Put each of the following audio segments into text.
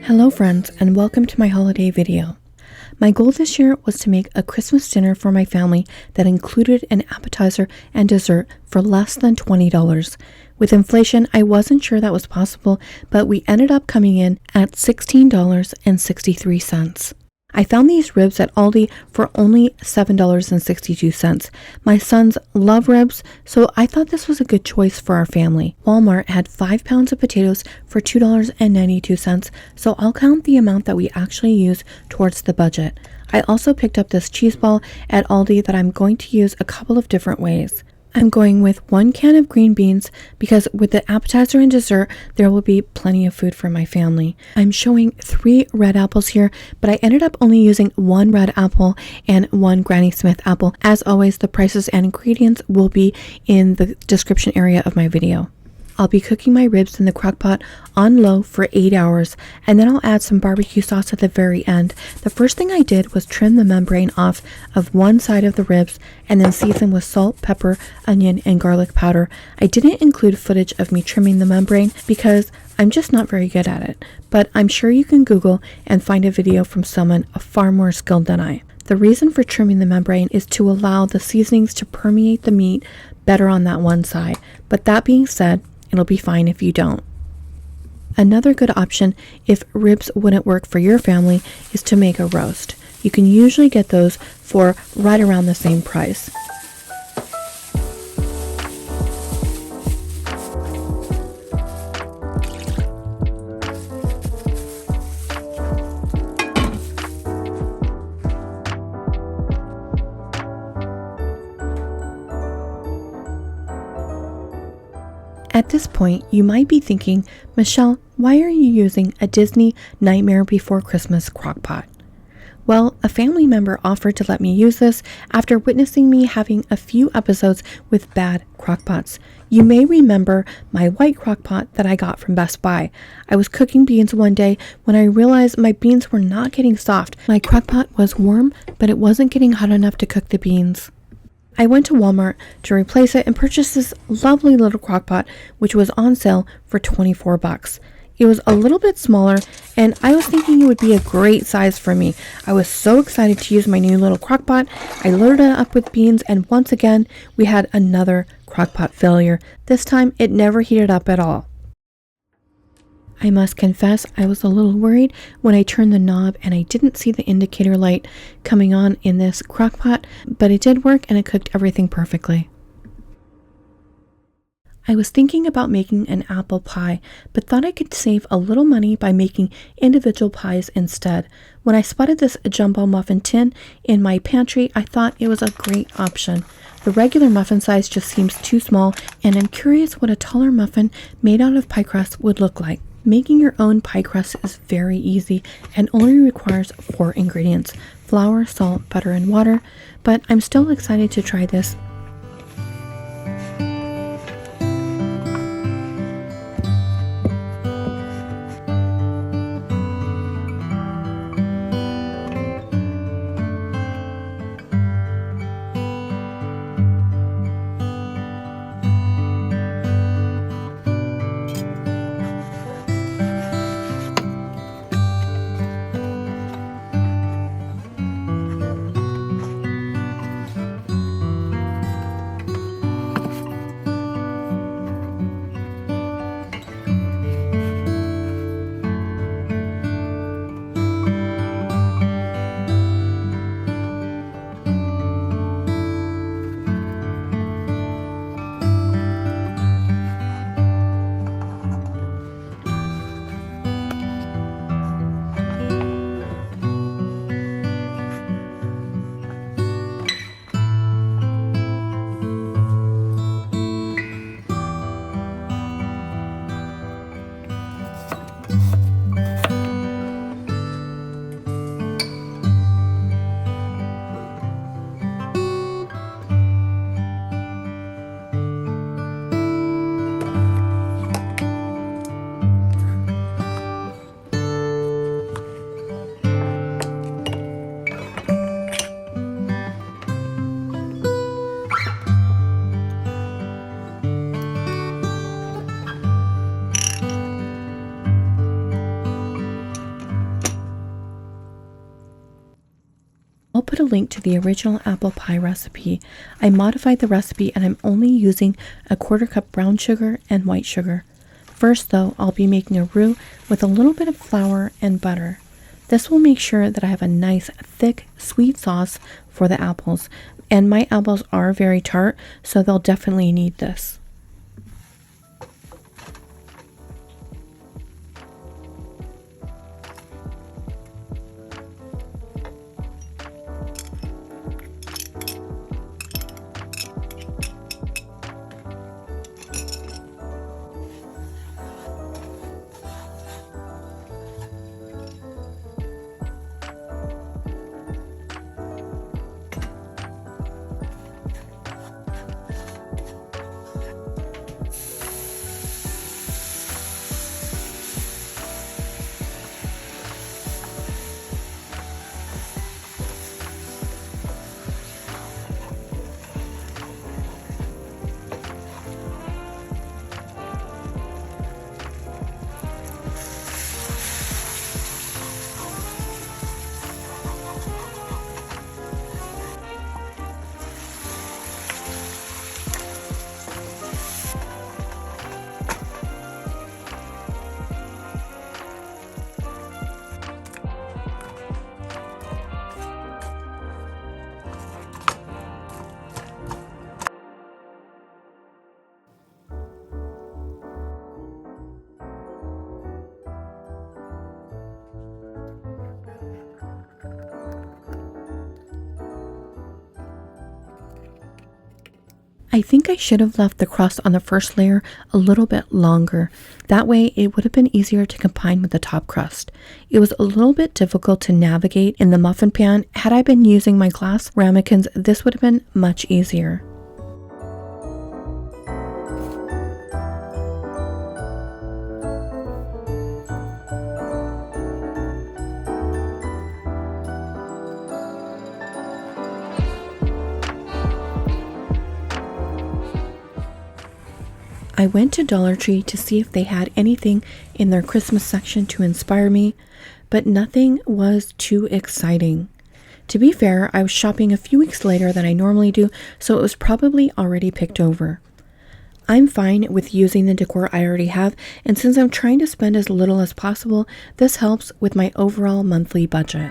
Hello friends, and welcome to my holiday video. My goal this year was to make a Christmas dinner for my family that included an appetizer and dessert for less than $20. With inflation, I wasn't sure that was possible, but we ended up coming in at $16.63. I found these ribs at Aldi for only $7.62. My sons love ribs, so I thought this was a good choice for our family. Walmart had 5 pounds of potatoes for $2.92, so I'll count the amount that we actually use towards the budget. I also picked up this cheese ball at Aldi that I'm going to use a couple of different ways. I'm going with 1 can of green beans because with the appetizer and dessert, there will be plenty of food for my family. I'm showing 3 red apples here, but I ended up only using 1 red apple and 1 Granny Smith apple. As always, the prices and ingredients will be in the description area of my video. I'll be cooking my ribs in the crock pot on low for 8 hours, and then I'll add some barbecue sauce at the very end. The first thing I did was trim the membrane off of one side of the ribs and then season with salt, pepper, onion, and garlic powder. I didn't include footage of me trimming the membrane because I'm just not very good at it, but I'm sure you can Google and find a video from someone far more skilled than I. The reason for trimming the membrane is to allow the seasonings to permeate the meat better on that one side, but that being said, it'll be fine if you don't. Another good option if ribs wouldn't work for your family is to make a roast. You can usually get those for right around the same price. At this point, you might be thinking, Michelle, why are you using a Disney Nightmare Before Christmas crockpot? Well, a family member offered to let me use this after witnessing me having a few episodes with bad crockpots. You may remember my white crockpot that I got from Best Buy. I was cooking beans one day when I realized my beans were not getting soft. My crockpot was warm, but it wasn't getting hot enough to cook the beans. I went to Walmart to replace it and purchased this lovely little crockpot, which was on sale for $24. It was a little bit smaller, and I was thinking it would be a great size for me. I was so excited to use my new little crockpot. I loaded it up with beans, and once again, we had another crockpot failure. This time, it never heated up at all. I must confess, I was a little worried when I turned the knob and I didn't see the indicator light coming on in this crockpot, but it did work and it cooked everything perfectly. I was thinking about making an apple pie, but thought I could save a little money by making individual pies instead. When I spotted this jumbo muffin tin in my pantry, I thought it was a great option. The regular muffin size just seems too small, and I'm curious what a taller muffin made out of pie crust would look like. Making your own pie crust is very easy and only requires 4 ingredients: flour, salt, butter, and water, but I'm still excited to try this. put a link to the original apple pie recipe. I modified the recipe and I'm only using a 1/4 cup brown sugar and white sugar. First though, I'll be making a roux with a little bit of flour and butter. This will make sure that I have a nice thick sweet sauce for the apples. And my apples are very tart, so they'll definitely need this. I think I should have left the crust on the first layer a little bit longer. That way it would have been easier to combine with the top crust. It was a little bit difficult to navigate in the muffin pan. Had I been using my glass ramekins, this would have been much easier. I went to Dollar Tree to see if they had anything in their Christmas section to inspire me, but nothing was too exciting. To be fair, I was shopping a few weeks later than I normally do, so it was probably already picked over. I'm fine with using the decor I already have, and since I'm trying to spend as little as possible, this helps with my overall monthly budget.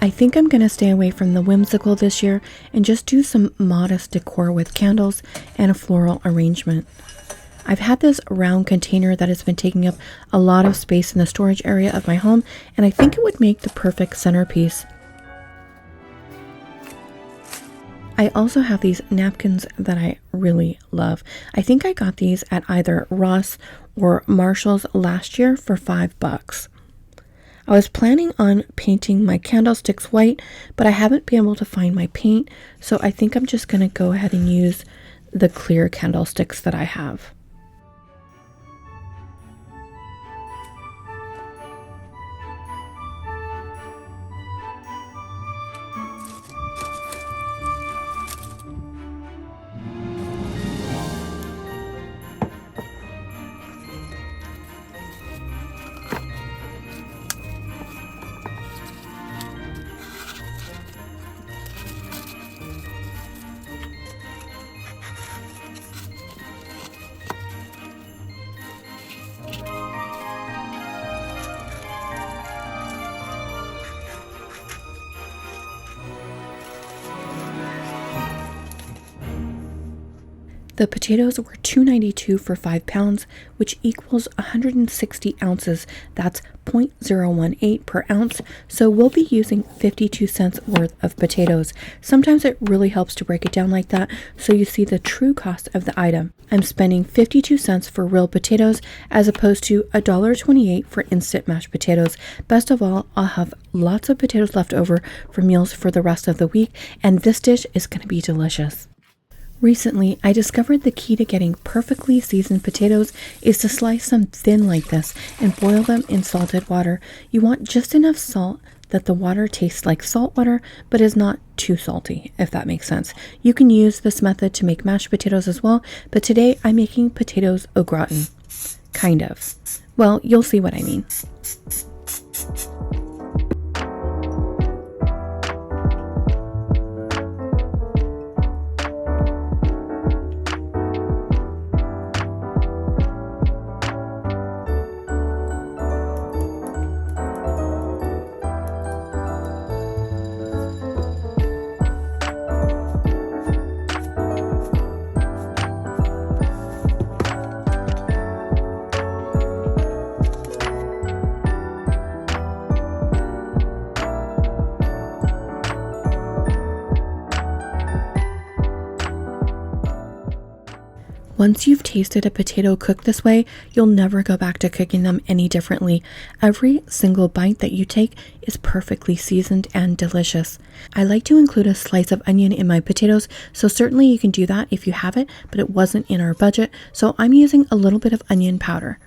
I think I'm going to stay away from the whimsical this year and just do some modest decor with candles and a floral arrangement. I've had this round container that has been taking up a lot of space in the storage area of my home, and I think it would make the perfect centerpiece. I also have these napkins that I really love. I think I got these at either Ross or Marshall's last year for $5. I was planning on painting my candlesticks white, but I haven't been able to find my paint, so I think I'm just going to go ahead and use the clear candlesticks that I have. The potatoes were $2.92 for 5 pounds, which equals 160 ounces. That's 0.018 per ounce. So we'll be using 52 cents worth of potatoes. Sometimes it really helps to break it down like that so you see the true cost of the item. I'm spending 52 cents for real potatoes as opposed to $1.28 for instant mashed potatoes. Best of all, I'll have lots of potatoes left over for meals for the rest of the week, and this dish is going to be delicious. Recently, I discovered the key to getting perfectly seasoned potatoes is to slice them thin like this and boil them in salted water. You want just enough salt that the water tastes like salt water, but is not too salty, if that makes sense. You can use this method to make mashed potatoes as well, but today I'm making potatoes au gratin. Kind of. Well, you'll see what I mean. Once you've tasted a potato cooked this way, you'll never go back to cooking them any differently. Every single bite that you take is perfectly seasoned and delicious. I like to include a slice of onion in my potatoes, so certainly you can do that if you have it, but it wasn't in our budget, so I'm using a little bit of onion powder.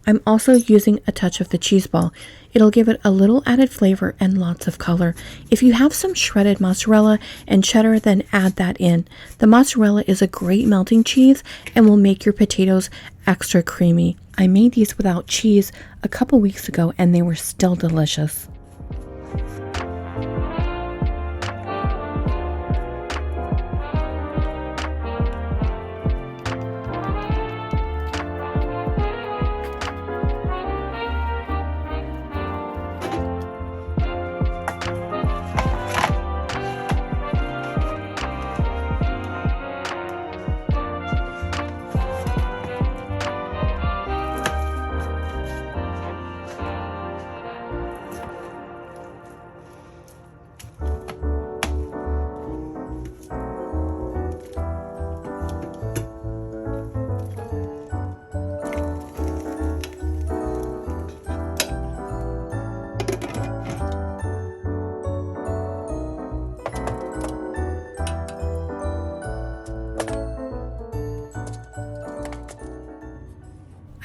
I'm also using a touch of the cheese ball. It'll give it a little added flavor and lots of color. If you have some shredded mozzarella and cheddar, then add that in. The mozzarella is a great melting cheese and will make your potatoes extra creamy. I made these without cheese a couple weeks ago and they were still delicious.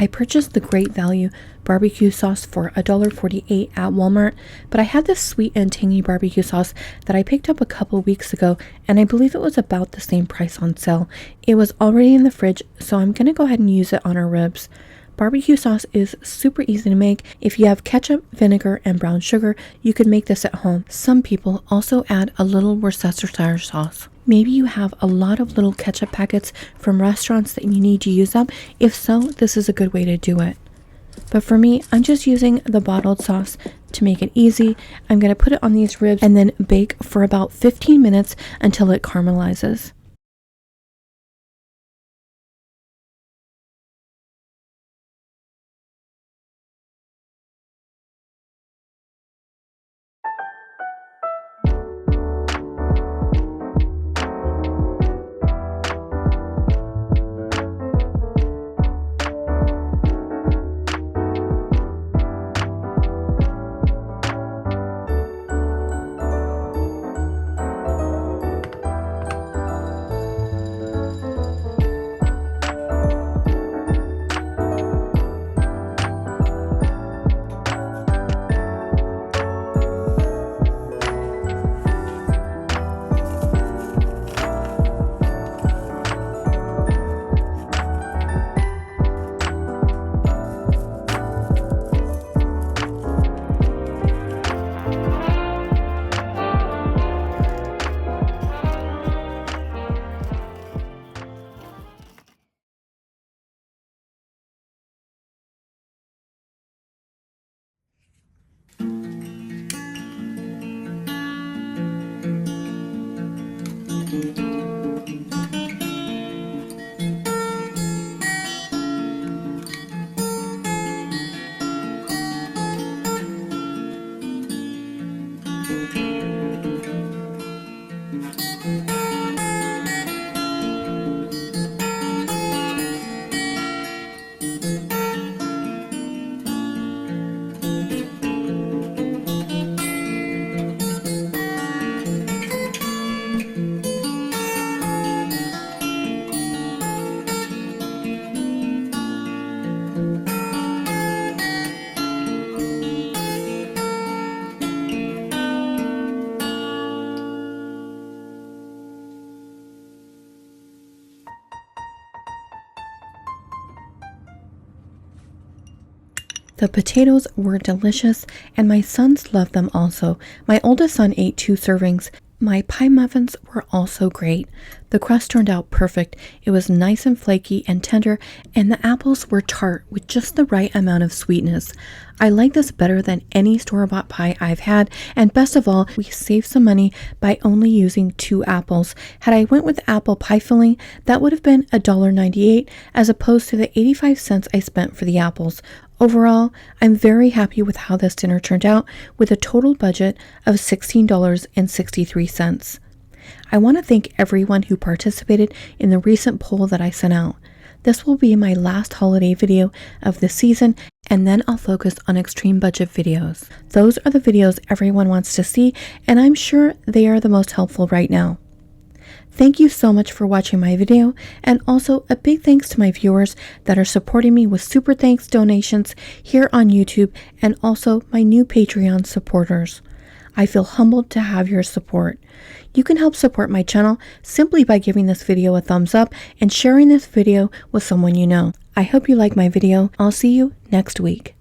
I purchased the Great Value barbecue sauce for $1.48 at Walmart, but I had this sweet and tangy barbecue sauce that I picked up a couple weeks ago, and I believe it was about the same price on sale. It was already in the fridge, so I'm going to go ahead and use it on our ribs. Barbecue sauce is super easy to make. If you have ketchup, vinegar, and brown sugar, you could make this at home. Some people also add a little Worcestershire sauce. Maybe you have a lot of little ketchup packets from restaurants that you need to use up. If so, this is a good way to do it. But for me, I'm just using the bottled sauce to make it easy. I'm going to put it on these ribs and then bake for about 15 minutes until it caramelizes. The potatoes were delicious, and my sons loved them also. My oldest son ate 2 servings. My pie muffins were also great. The crust turned out perfect. It was nice and flaky and tender, and the apples were tart with just the right amount of sweetness. I like this better than any store-bought pie I've had, and best of all, we saved some money by only using 2 apples. Had I went with apple pie filling, that would have been $1.98 as opposed to the 85 cents I spent for the apples. Overall, I'm very happy with how this dinner turned out with a total budget of $16.63. I want to thank everyone who participated in the recent poll that I sent out. This will be my last holiday video of the season, and then I'll focus on extreme budget videos. Those are the videos everyone wants to see, and I'm sure they are the most helpful right now. Thank you so much for watching my video, and also a big thanks to my viewers that are supporting me with super thanks donations here on YouTube, and also my new Patreon supporters. I feel humbled to have your support. You can help support my channel simply by giving this video a thumbs up and sharing this video with someone you know. I hope you like my video. I'll see you next week.